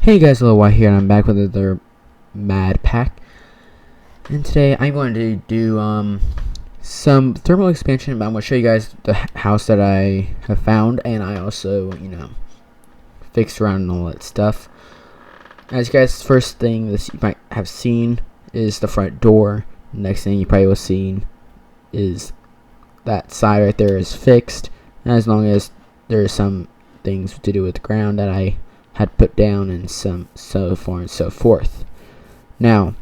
Hey guys, Hello White here, and I'm back with another Mad Pack. And today I'm going to do some thermal expansion. But I'm going to show you guys the house that I have found, and I also, fixed around and all that stuff. As you guys, first thing that you might have seen is the front door. Next thing you probably will see is that side right there is fixed, and as long as there's some things to do with the ground that I had put down and so far and so forth. Now,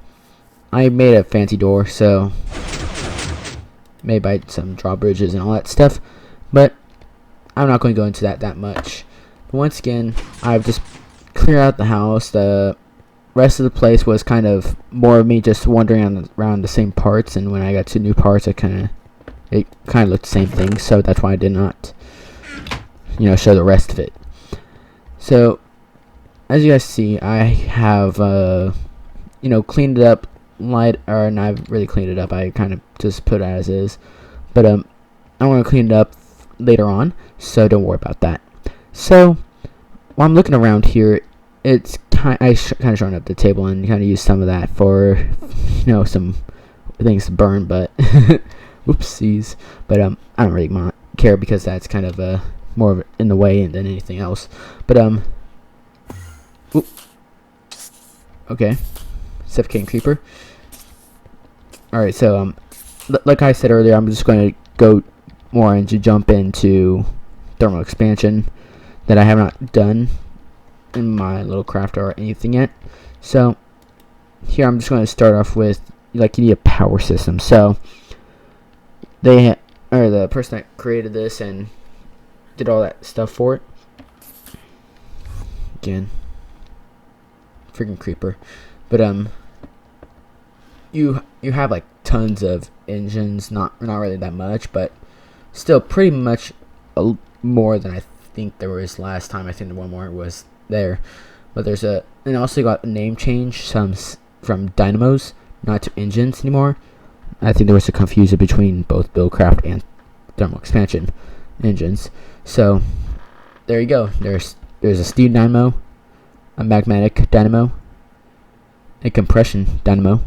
I made a fancy door, so made by some drawbridges and all that stuff, but I'm not going to go into that much. But once again, I've just cleared out the house. The rest of the place was kind of more of me just wandering around the same parts, and when I got to new parts, it kind of looked the same thing, so that's why I did not show the rest of it. So as you guys see, I have cleaned it up and I've really cleaned it up. I kind of just put it as is, but I want to clean it up later on, so don't worry about that. So while I'm looking around here, it's kind of showing up the table and kind of use some of that for some things to burn, but oopsies. But I don't really care because that's kind of more of in the way than anything else. But oop. Okay, suffocating creeper. Alright, so like I said earlier, I'm just going to go more into jump into thermal expansion that I have not done in my little crafter or anything yet. So here I'm just going to start off with, you need a power system. So the person that created this and did all that stuff for it, again, freaking creeper, but you have like tons of engines, not really that much, but still pretty much more than I think there was last time. I think the one more was there, but and also got a name change, from dynamos not to engines anymore. I think there was a confusion between both Buildcraft and thermal expansion engines. So there you go. There's a steam dynamo, a magmatic dynamo, a compression dynamo,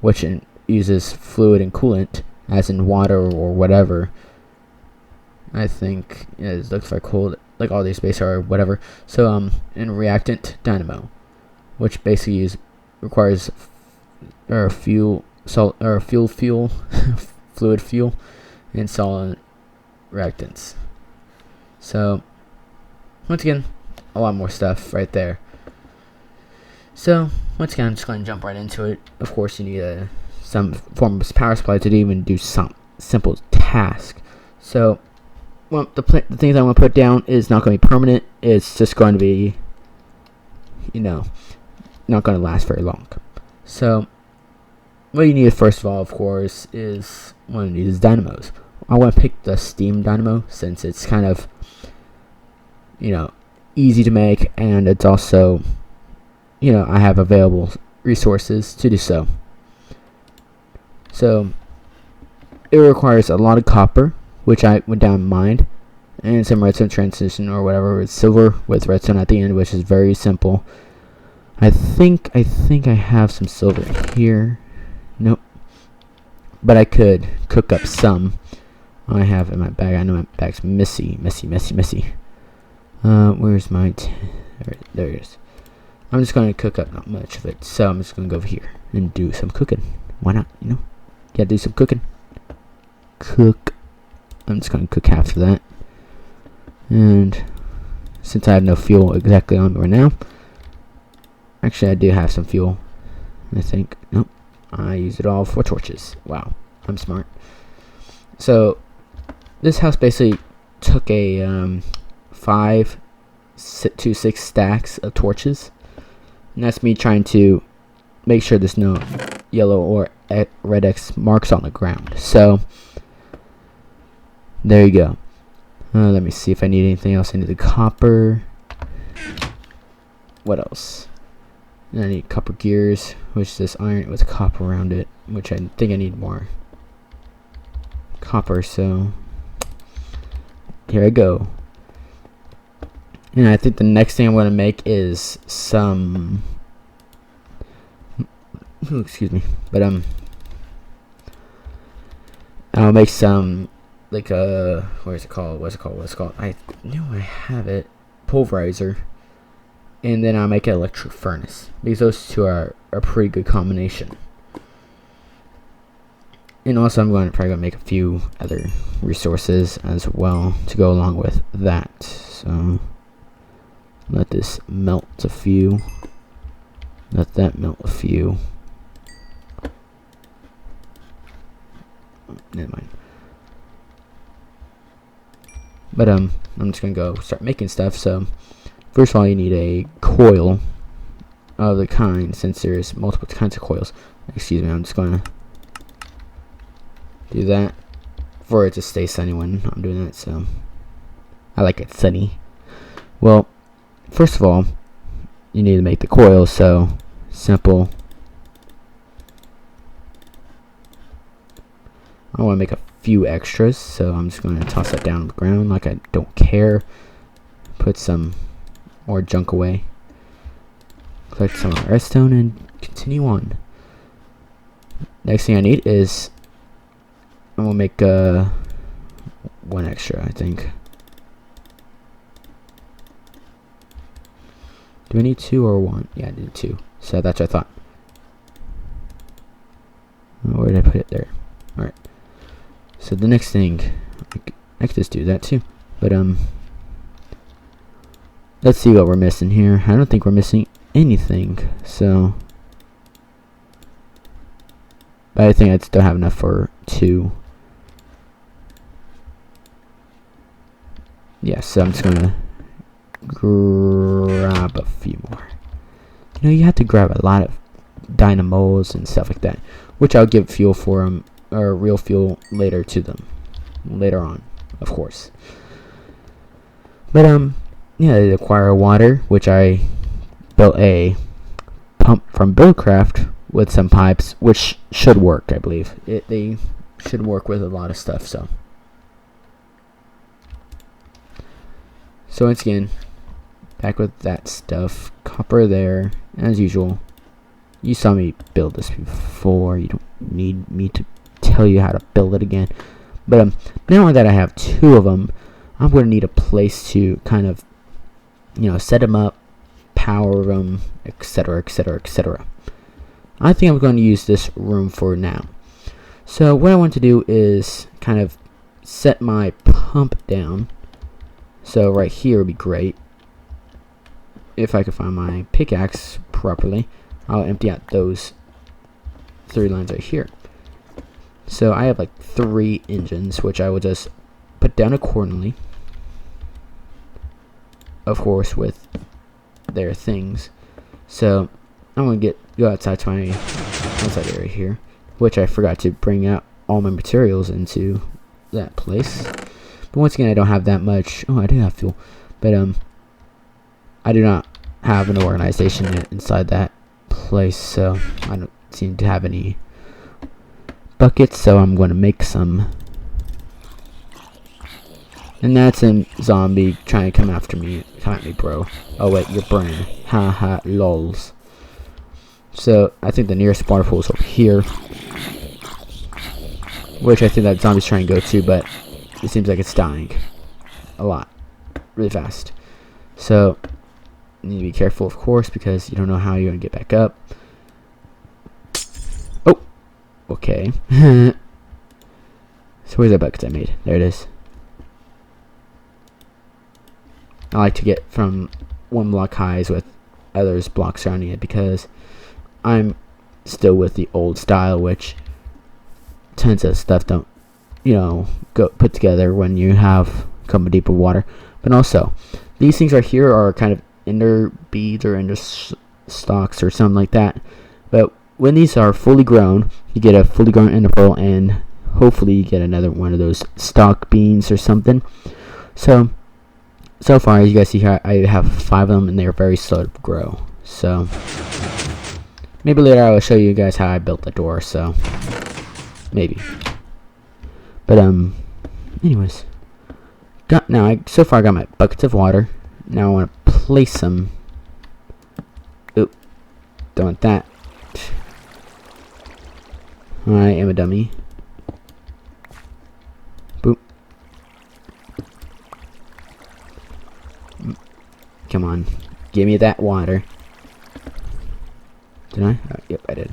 which uses fluid and coolant, as in water or whatever. I think it looks like cold, like all these base are whatever. So and reactant dynamo, which basically requires fuel, fluid fuel, and solid reactants. So once again, a lot more stuff right there. So once again, I'm just going to jump right into it. Of course, you need some form of power supply to even do some simple task. So the things I want to put down is not going to be permanent. It's just going to be, not going to last very long. So what you need first of all, of course, is one of these dynamos. I want to pick the steam dynamo since it's kind of, easy to make, and it's also, I have available resources to do so. So it requires a lot of copper, which I went down and mined, and some redstone transition or whatever with silver with redstone at the end, which is very simple. I think I have some silver here. Nope. But I could cook up some. I have in my bag. I know my bag's messy. Where's my there it is. I'm just going to cook up not much of it, so I'm just going to go over here and do some cooking. Why not? Gotta do some cooking. I'm just going to cook half of that. And since I have no fuel exactly on me right now, actually I do have some fuel, I think. Nope, I used it all for torches. Wow, I'm smart. So this house basically took a 5 to 6 stacks of torches, and that's me trying to make sure there's no yellow or red X marks on the ground. So there you go. Let me see if I need anything else. I need the copper. What else? And I need copper gears, which is this iron with copper around it, which I think I need more copper. So here I go. And I think the next thing I'm going to make is some... excuse me. But, I'll make some, like, what's it called? I knew I have it. Pulverizer. And then I'll make an electric furnace. Because those two are a pretty good combination. And also I'm probably going to make a few other resources as well to go along with that. So, let this melt a few. Let that melt a few. Never mind. But I'm just gonna go start making stuff. So first of all, you need a coil of the kind, since there's multiple kinds of coils. Excuse me, I'm just gonna do that for it to stay sunny when I'm doing that. So I like it sunny. Well, first of all, you need to make the coil. So simple. I want to make a few extras, so I'm just going to toss that down on the ground like I don't care. Put some more junk away. Collect some redstone and continue on. Next thing I need is I'm going to make one extra, I think. Do I need two or one? Yeah, I need two. So that's what I thought. Where did I put it? There. Alright. So the next thing, I could just do that too, but let's see what we're missing here. I don't think we're missing anything, so, but I think I still have enough for two. Yeah, so I'm just gonna grab a few more. You know, you have to grab a lot of dynamos and stuff like that, which I'll give fuel for them. Or real fuel later to them later on, of course. But yeah, they require water, which I built a pump from Buildcraft with some pipes, which should work. I believe they should work with a lot of stuff. So once again, back with that stuff. Copper there as usual. You saw me build this before. You don't need me to tell you how to build it again. But now that I have two of them, I'm going to need a place to kind of, you know, set them up, power them, etc, etc, etc. I think I'm going to use this room for now. So what I want to do is kind of set my pump down. So right here would be great. If I could find my pickaxe properly, I'll empty out those 3 lines right here. So I have like 3 engines, which I will just put down accordingly. Of course, with their things. So I'm gonna go outside to my outside area here, which I forgot to bring out all my materials into that place. But once again, I don't have that much. Oh, I do have fuel, but I do not have an organization yet inside that place, so I don't seem to have any buckets, so I'm going to make some. And that's a zombie trying to come after me. Come at me, bro. Oh wait, you're burning. Haha, lols. So I think the nearest water pool is over here, which I think that zombie's trying to go to, but it seems like it's dying a lot, really fast. So you need to be careful, of course, because you don't know how you're gonna get back up. Okay. So where's that bucket I made? There it is. I like to get from 1 block highs with others blocks surrounding it, because I'm still with the old style, which tons of stuff don't, you know, go put together when you have come deeper water. But also, these things right here are kind of ender beads or ender stalks or something like that. But when these are fully grown, you get a fully grown ender pearl, and hopefully you get another one of those stalk beans or something. So far, as you guys see here, I have 5 of them, and they're very slow to grow. So maybe later I will show you guys how I built the door. So maybe. But anyways, so far I got my buckets of water. Now I want to place them. Oop. Don't want that. I am a dummy. Boop. Come on. Give me that water. Did I? Oh, yep, I did.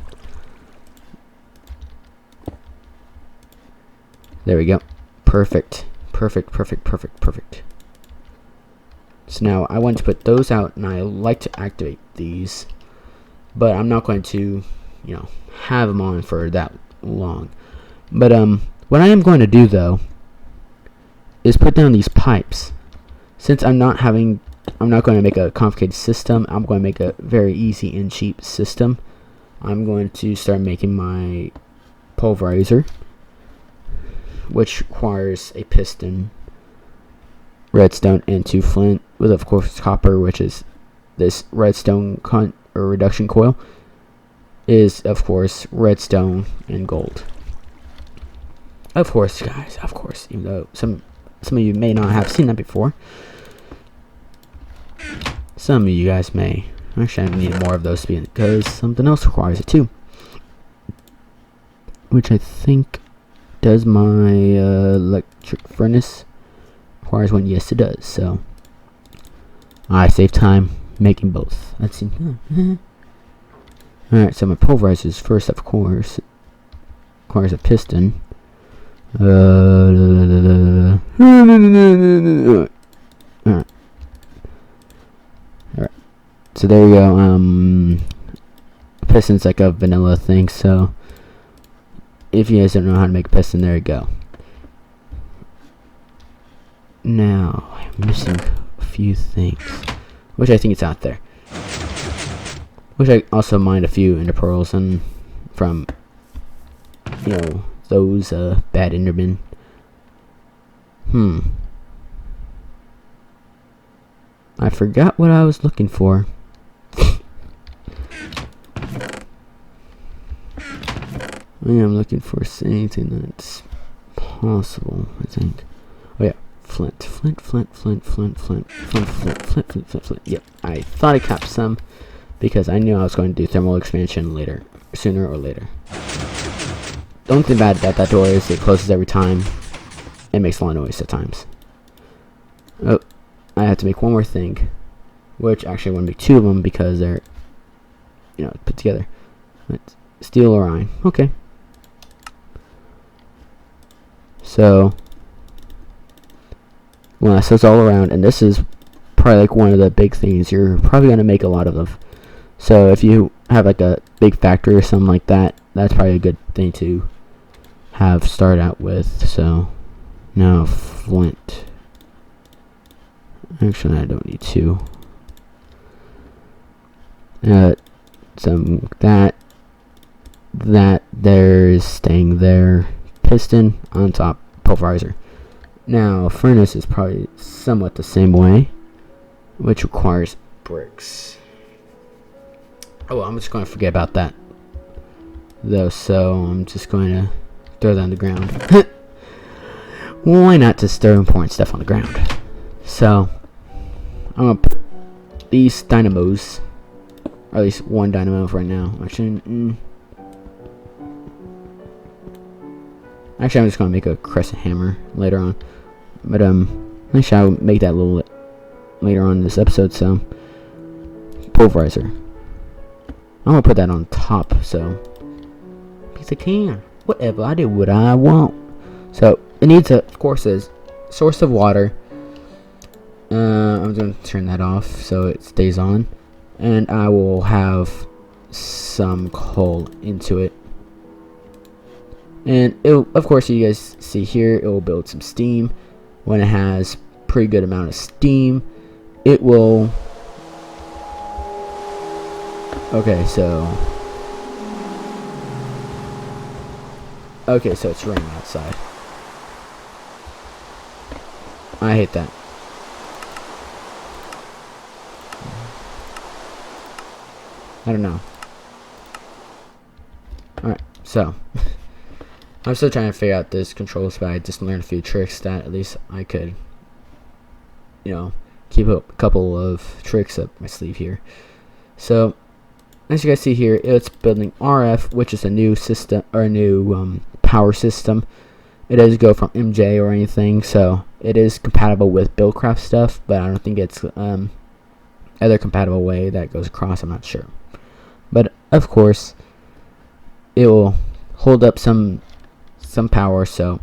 There we go. Perfect. Perfect, perfect, perfect, perfect. So now I want to put those out, and I like to activate these, but I'm not going to, you know, have them on for that long. But what I am going to do though is put down these pipes. Since I'm not going to make a complicated system. I'm going to make a very easy and cheap system. I'm going to start making my pulverizer, which requires a piston, redstone, and 2 flint, with of course copper, which is this redstone reduction coil, is of course redstone and gold. Of course, guys, of course, even though some of you may not have seen that before. Some of you guys may. Actually, I need more of those because something else requires it too, which I think does my electric furnace requires one. Yes, it does. So I save time making both. Let's see. Alright, so my pulverizer is first, of course. Requires a piston. Alright. Alright. So there you go. Piston's like a vanilla thing, so if you guys don't know how to make a piston, there you go. Now, I'm missing a few things, which I think it's out there. Which I also mined a few ender pearls and from, you know, those bad endermen. I forgot what I was looking for. I am looking for anything that's possible, I think. Oh yeah, flint. Yep, I thought I capped some because I knew I was going to do thermal expansion later, sooner or later. The only thing bad about that door is it closes every time. It makes a lot of noise at times. Oh, I have to make one more thing, which actually I want to make 2 of them because they're, you know, put together. Let's steel or iron. Okay. So, well, that says all around, and this is probably like one of the big things. You're probably going to make a lot of them. So if you have like a big factory or something like that, that's probably a good thing to have start out with. So now flint. Actually, I don't need 2. Some that there's staying there. Piston on top, pulverizer. Now furnace is probably somewhat the same way, which requires bricks. Oh, I'm just going to forget about that though, so I'm just going to throw that on the ground. Why not just throw important stuff on the ground? So I'm going to put these dynamos, or at least one dynamo for right now. Actually, I'm just going to make a crescent hammer later on. But, actually, I'll make that a little later on in this episode, so. Pulverizer. I'm going to put that on top, so. Piece of can. Whatever, I do what I want. So, it needs, of course, a source of water. I'm going to turn that off so it stays on. And I will have some coal into it. And it'll, of course, you guys see here, it will build some steam. When it has pretty good amount of steam, it will. Okay, so it's raining outside. I hate that. I don't know. Alright, so I'm still trying to figure out this controls, but I just learned a few tricks that at least I could, you know, keep a couple of tricks up my sleeve here. So as you guys see here, it's building RF, which is a new system or a new power system. It doesn't go from MJ or anything, so it is compatible with Buildcraft stuff, but I don't think it's other compatible way that goes across. I'm not sure, but of course it will hold up some power, so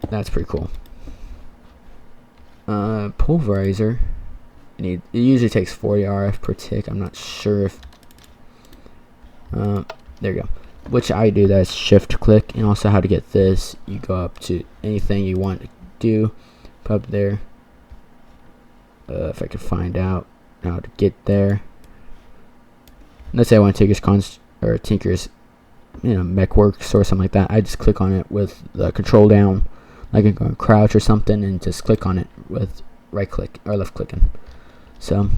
that's pretty cool. Pulverizer. It usually takes 40 RF per tick. I'm not sure if there you go. Which I do, that's shift click. And also how to get this, you go up to anything you want to do, put up there. If I could find out how to get there. Let's say I want to take Tinker's mech works or something like that. I just click on it with the control down, like I can crouch or something, and just click on it with right click or left clicking. So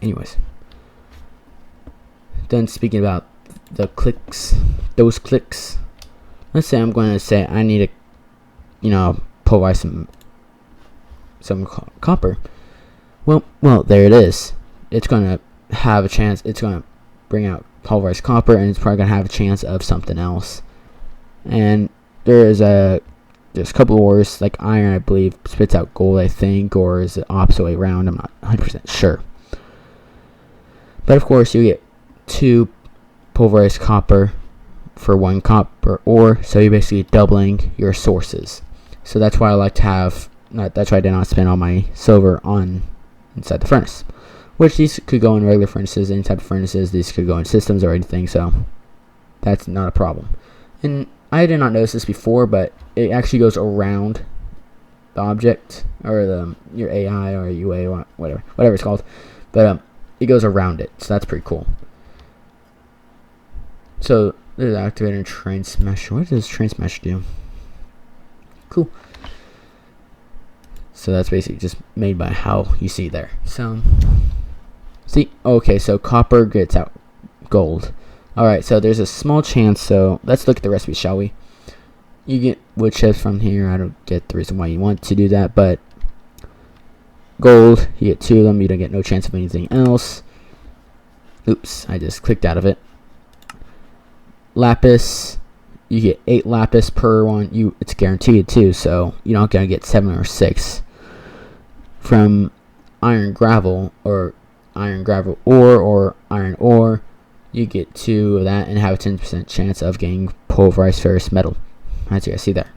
anyways, then speaking about the clicks, those clicks, let's say I'm going to say I need to pulverize some copper. Well, there it is. It's going to have a chance. It's going to bring out pulverized copper, and it's probably going to have a chance of something else. And there's a couple ores, like iron, I believe, spits out gold, I think, or is it opposite way around? I'm not 100% sure. But of course, you get 2 pulverized copper for 1 copper ore, so you're basically doubling your sources. So that's why I like to have. That's why I did not spend all my silver on inside the furnace. Which these could go in regular furnaces, any type of furnaces. These could go in systems or anything, so that's not a problem. And I did not notice this before, but it actually goes around the object, or your AI or UA or whatever it's called. But it goes around it, so that's pretty cool. So there's activating train smash. What does train smash do? Cool. So that's basically just made by how you see there. So see, okay, so copper gets out gold. Alright, so there's a small chance, so let's look at the recipe, shall we? You get wood chips from here. I don't get the reason why you want to do that, but gold, you get 2 of them. You don't get no chance of anything else. Oops, I just clicked out of it. Lapis, you get 8 lapis per one. It's guaranteed too, so you're not gonna get 7 or 6. From iron gravel or iron ore, you get 2 of that and have a 10% chance of getting pulverized ferrous metal, as you guys see there.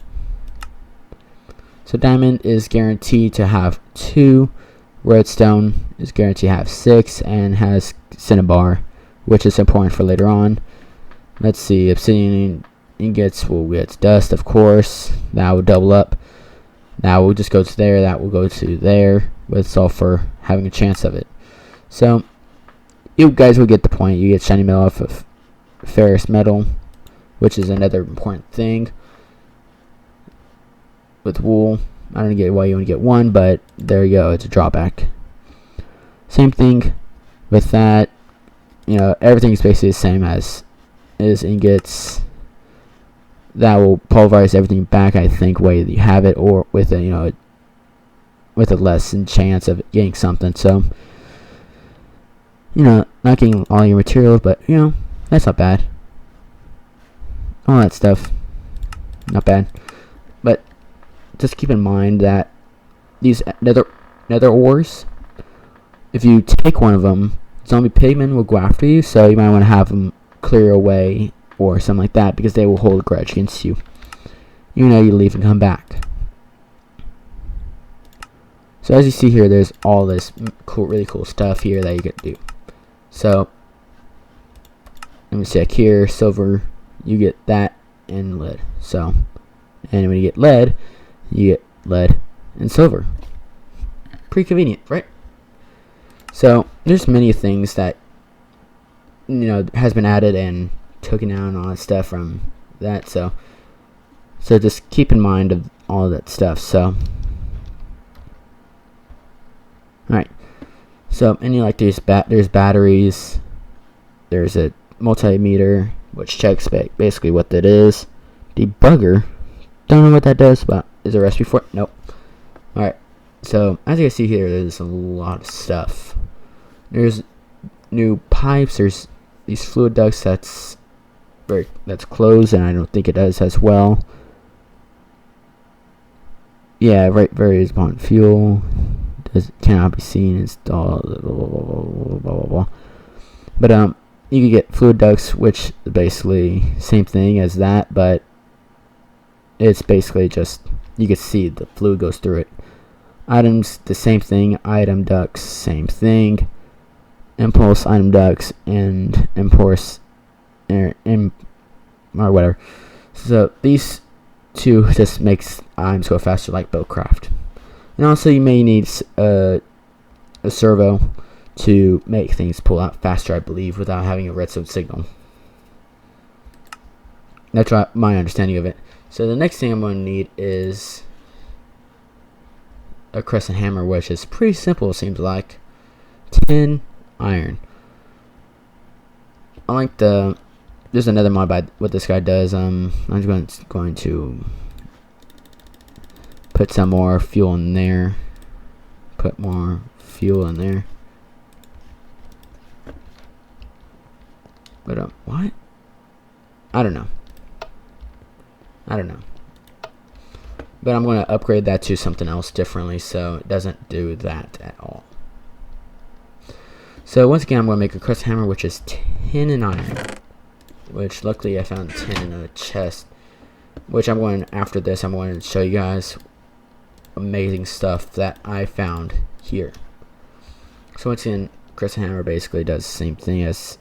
So diamond is guaranteed to have 2, redstone is guaranteed to have 6, and has cinnabar, which is important for later on. Let's see, obsidian ingots will get dust, of course. That will double up. That will just go to there. That will go to there, with sulfur having a chance of it. So you guys will get the point. You get shiny metal off of ferrous metal, which is another important thing. With wool, I don't get why you only get 1, but there you go. It's a drawback. Same thing with that. Everything's basically the same as ingots. That will pulverize everything back, I think, way that you have it, or with a with a lessened chance of getting something. So not getting all your materials, but that's not bad. All that stuff, not bad. But just keep in mind that these nether ores, if you take one of them, zombie pigmen will go after you, so you might want to have them clear away or something like that, because they will hold a grudge against you. You leave and come back. So as you see here, there's all this really cool stuff here that you get to do. So let me see, like here, silver, you get that, and lead. So, and when you get lead, you get lead and silver. Pretty convenient, right? So there's many things that has been added and taken out and all that stuff from that. So just keep in mind of all that stuff. So alright, so and there's batteries, there's a multimeter which checks basically what that is. Debugger, don't know what that does, but is there a recipe for it? Nope. Alright, So as you can see here, there's a lot of stuff. There's new pipes. There's these fluid ducts that's closed, and I don't think it does as well. Yeah, right. Varies upon fuel. Cannot be seen. Installed. Blah, blah, blah, blah. But you can get fluid ducts, which is basically same thing as that, but it's basically just you can see the fluid goes through it. Items, the same thing. Item ducts, same thing. Impulse item ducts and impulse or whatever. So these two just makes items go faster, like Buildcraft. And also you may need a servo to make things pull out faster, I believe, without having a redstone signal. That's my understanding of it. So the next thing I'm going to need is a crescent hammer, which is pretty simple, it seems like. 10 iron. I like there's another mod by what this guy does. I'm just going to put some more fuel in there. Put more fuel in there. But what? I don't know. But I'm going to upgrade that to something else differently, so it doesn't do that at all. So once again, I'm going to make a crescent hammer, which is 10 in iron. Which luckily I found 10 in a chest. Which after this, I'm going to show you guys amazing stuff that I found here. So once again, crescent hammer basically does the same thing as,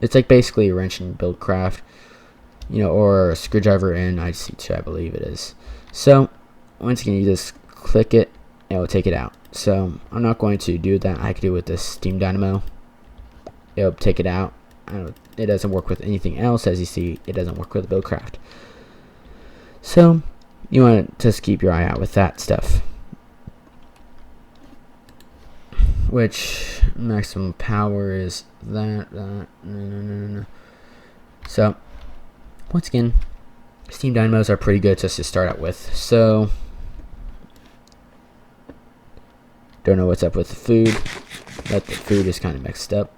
it's like basically a wrench in Buildcraft, or a screwdriver in IC2, I believe it is. So once again, you just click it and it will take it out. So I'm not going to do that. I could do it with this steam dynamo. It'll take it out. It doesn't work with anything else. As you see, it doesn't work with Buildcraft. So you want to just keep your eye out with that stuff. Which maximum power is that? No. So once again, steam dynamos are pretty good just to start out with. So don't know what's up with the food, but the food is kind of mixed up.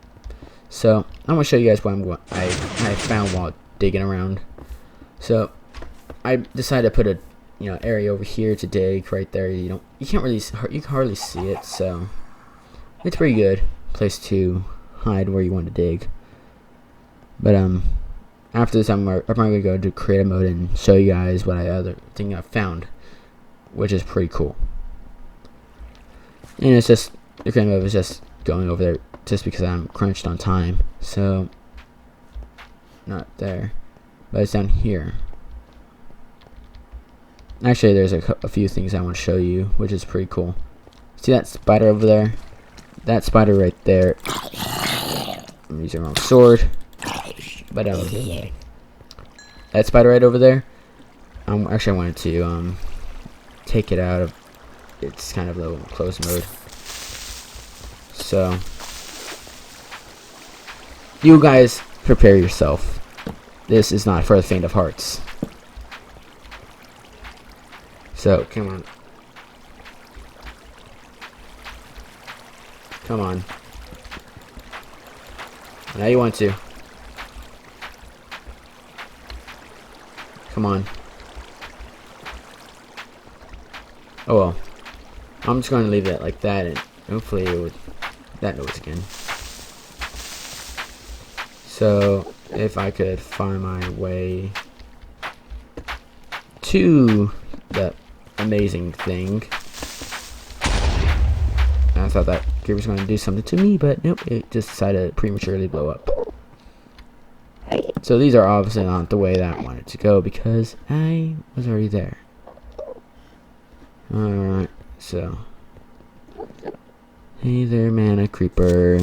So I'm going to show you guys what I found while digging around. So I decided to put a area over here to dig right there. You can hardly see it, so it's pretty good place to hide where you want to dig. But after this, I'm going to go to creative mode and show you guys what other thing I found, which is pretty cool. And it's just the creative mode is just going over there just because I'm crunched on time. So not there, but it's down here. Actually, there's a few things I want to show you, which is pretty cool. See that spider over there? That spider right there. I'm using the wrong sword, but that spider right over there. Actually, I wanted to take it out of its kind of low closed mode. So you guys prepare yourself. This is not for the faint of hearts. So come on. Come on. Now you want to. Come on. Oh well. I'm just going to leave it like that, and hopefully that noise again. So if I could find my way to that amazing thing. I thought that creeper was going to do something to me, but nope, it just decided to prematurely blow up. So these are obviously not the way that I wanted to go because I was already there. Alright, so. Hey there, mana creeper.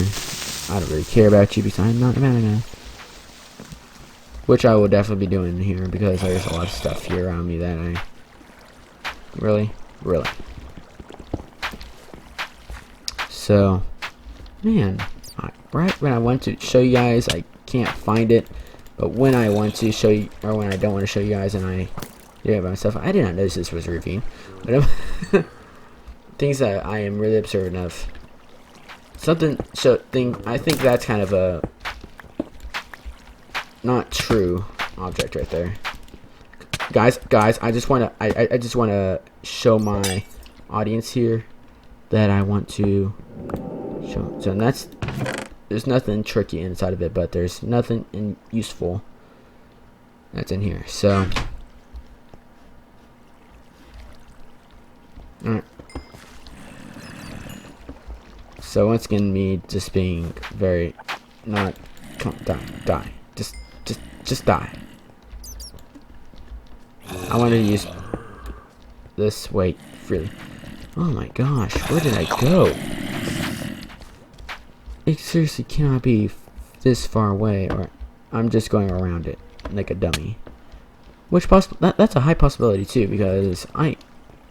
I don't really care about you because I'm not a mana guy. Which I will definitely be doing here because there's a lot of stuff here around me that I really. So, man, right when I want to show you guys, I can't find it. But when I want to show you, or when I don't want to show you guys, and I do it by myself, I did not notice this was a ravine. But things that I am really observant of. Something I think that's kind of a not true object right there. Guys, I just wanna show my audience here that I want to show. So there's nothing tricky inside of it, but there's nothing useful that's in here. So alright. So once again, me just being very not die. Just die. I wanted to use this weight freely. Oh my gosh, where did I go? It seriously cannot be this far away, or I'm just going around it like a dummy. Which that's a high possibility too, because I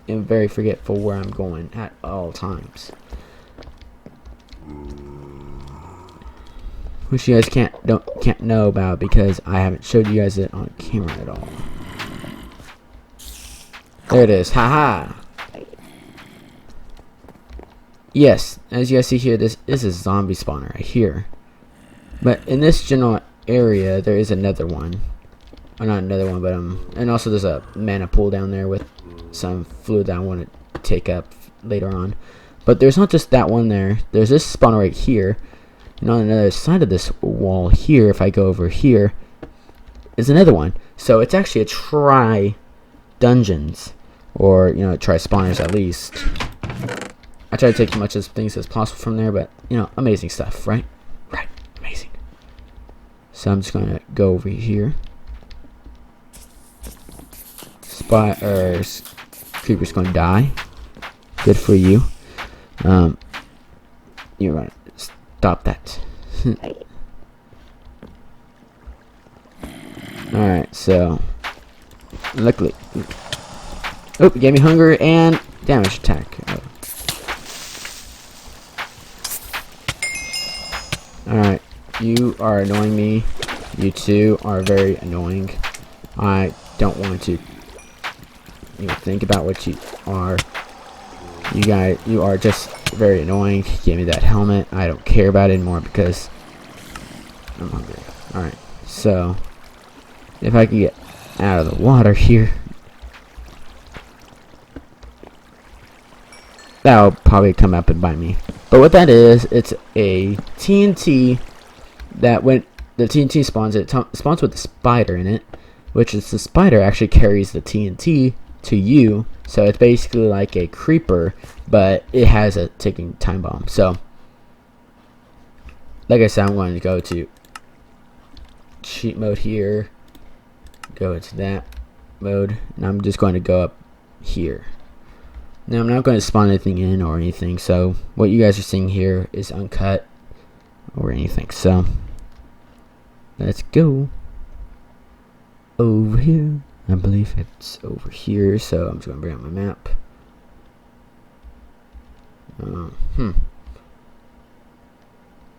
am very forgetful where I'm going at all times. Which you guys can't know about because I haven't showed you guys it on camera at all. There it is, haha. Yes, as you guys see here, this is a zombie spawner right here. But in this general area, there is another one. Or not another one, but and also there's a mana pool down there with some fluid that I want to take up later on. But there's not just that one there. There's this spawner right here. And on the other side of this wall here, if I go over here, is another one. So it's actually a try dungeons, or try spawners at least. I try to take as much as things as possible from there, but amazing stuff, right? Right, amazing. So I'm just gonna go over here. Creeper's gonna die. Good for you. You're gonna stop that. Alright, so luckily, oh, it gave me hunger and damage attack. Alright, you are annoying me. You two are very annoying. I don't want to even think about what you are. You are just very annoying. Give me that helmet. I don't care about it anymore because I'm hungry. Alright, so if I can get out of the water here, that'll probably come up and bite me. But what that is, it's a TNT that when the TNT spawns, it spawns with a spider in it, which is the spider actually carries the TNT to you. So it's basically like a creeper, but it has a ticking time bomb. So like I said, I'm going to go to cheat mode here, go into that mode, and I'm just going to go up here. Now I'm not going to spawn anything in or anything, so what you guys are seeing here is uncut or anything. So let's go over here. I believe it's over here, so I'm just going to bring up my map.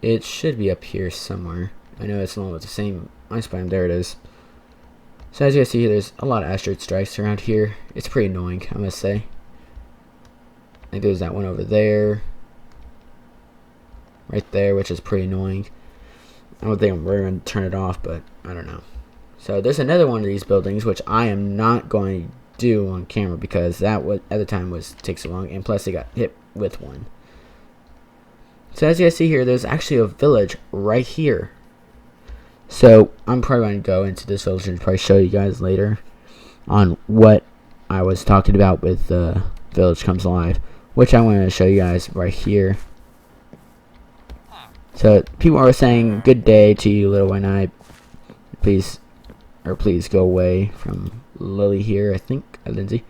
It should be up here somewhere. I know it's along with the same ice biome. There it is. So as you guys see here, there's a lot of asteroid strikes around here. It's pretty annoying, I must say. I think there's that one over there, right there, which is pretty annoying. I don't think I'm really going to turn it off, but I don't know. So there's another one of these buildings, which I am not going to do on camera because that at the time takes so long, and plus they got hit with one. So as you guys see here, there's actually a village right here. So I'm probably going to go into this village and probably show you guys later on what I was talking about with the village comes alive, which I want to show you guys right here. So people are saying good day to you, little one eye. Please go away from Lily here, I think, Lindsay.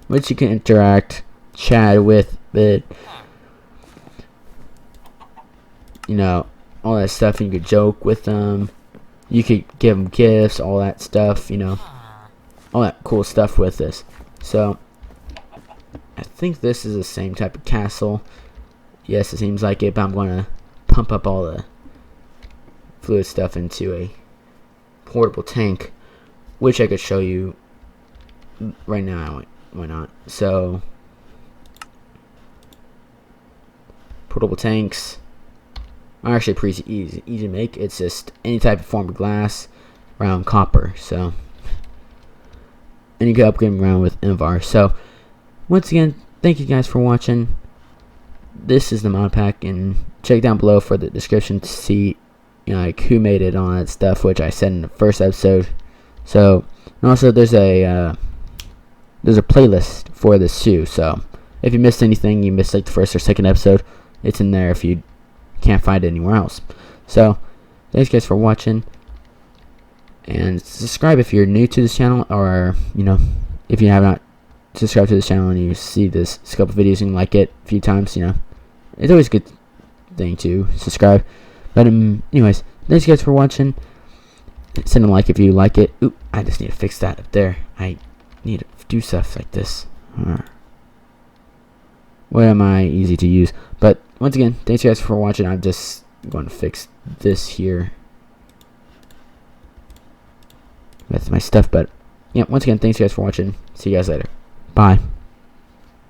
Which you can interact, chat with, but all that stuff, and you could joke with them. You could give them gifts, all that stuff, all that cool stuff with this. So I think this is the same type of castle. Yes, it seems like it, but I'm going to pump up all the fluid stuff into a portable tank, which I could show you right now. Why not? So portable tanks are actually pretty easy to make. It's just any type of form of glass around copper. So, and you can upgrade them around with Invar. So, once again, thank you guys for watching. This is the mod pack, and check down below for the description to see, you know, like who made it, all that stuff, which I said in the first episode. So, and also there's a playlist for this too. So, if you missed anything, you missed like the first or second episode, it's in there if you can't find it anywhere else. So, thanks guys for watching, and subscribe if you're new to this channel, or you know, if you have not subscribed to this channel and you see this scope of videos and like it a few times, you know, it's always a good thing to subscribe. But anyways, thanks guys for watching. Send a like if you like it. Oop, I just need to fix that up there. I need to do stuff like this. What am I easy to use? But once again, thanks guys for watching. I'm just going to fix this here with my stuff. But yeah, once again, thanks guys for watching. See you guys later. Bye.